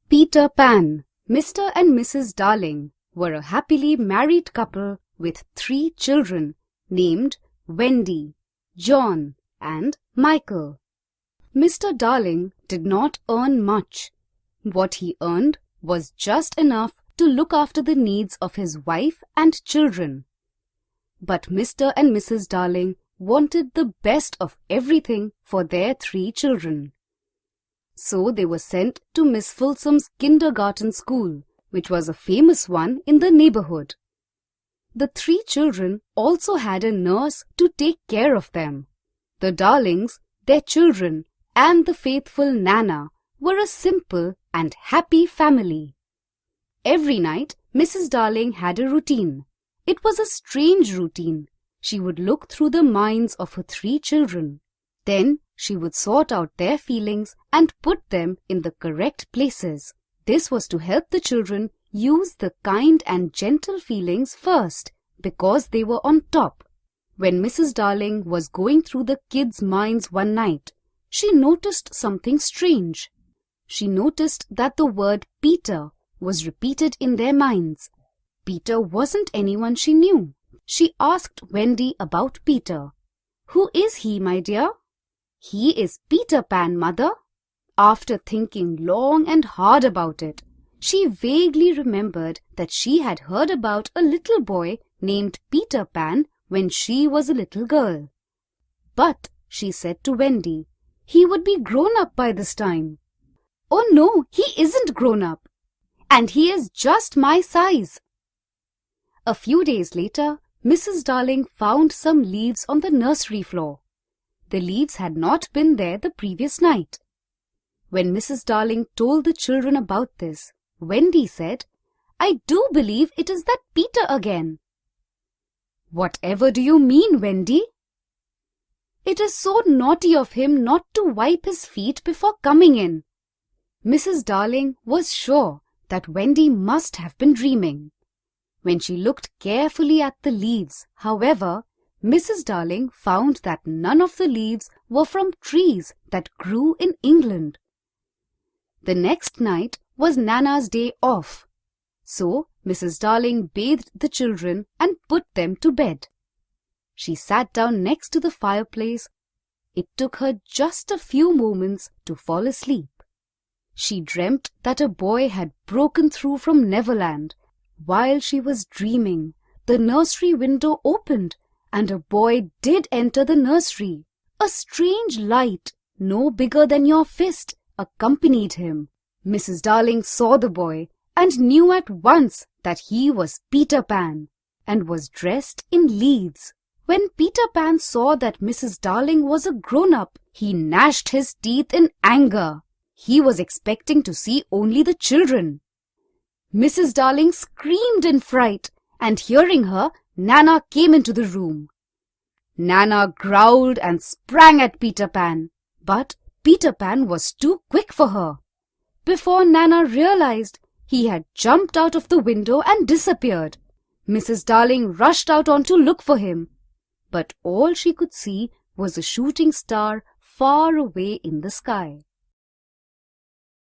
Peter Pan, Mr. and Mrs. Darling were a happily married couple with 3 children named Wendy, John, and Michael. Mr. Darling did not earn much. What he earned was just enough to look after the needs of his wife and children. But Mr. and Mrs. Darling wanted the best of everything for their 3 children. So they were sent to Miss Fulsom's kindergarten school, which was a famous one in the neighborhood. The 3 children also had a nurse to take care of them. The Darlings, their children, and the faithful Nana were a simple and happy family. Every night, Mrs. Darling had a routine. It was a strange routine. She would look through the minds of her 3 children. Then she would sort out their feelings and put them in the correct places. This was to help the children use the kind and gentle feelings first, because they were on top. When Mrs. Darling was going through the kids' minds one night, she noticed something strange. She noticed that the word Peter was repeated in their minds. Peter wasn't anyone she knew. She asked Wendy about Peter. "Who is he, my dear?" "He is Peter Pan, Mother." After thinking long and hard about it, she vaguely remembered that she had heard about a little boy named Peter Pan when she was a little girl. "But," she said to Wendy, "he would be grown up by this time." "Oh no, he isn't grown up. And he is just my size." A few days later, Mrs. Darling found some leaves on the nursery floor. The leaves had not been there the previous night. When Mrs. Darling told the children about this, Wendy said, "I do believe it is that Peter again." "Whatever do you mean, Wendy?" "It is so naughty of him not to wipe his feet before coming in." Mrs. Darling was sure that Wendy must have been dreaming. When she looked carefully at the leaves, however, Mrs. Darling found that none of the leaves were from trees that grew in England. The next night was Nana's day off. So Mrs. Darling bathed the children and put them to bed. She sat down next to the fireplace. It took her just a few moments to fall asleep. She dreamt that a boy had broken through from Neverland. While she was dreaming, the nursery window opened and a boy did enter the nursery. A strange light, no bigger than your fist, accompanied him. Mrs. Darling saw the boy and knew at once that he was Peter Pan and was dressed in leaves. When Peter Pan saw that Mrs. Darling was a grown-up, he gnashed his teeth in anger. He was expecting to see only the children. Mrs. Darling screamed in fright, and hearing her, Nana came into the room. Nana growled and sprang at Peter Pan, but Peter Pan was too quick for her. Before Nana realized, he had jumped out of the window and disappeared. Mrs. Darling rushed out on to look for him, but all she could see was a shooting star far away in the sky.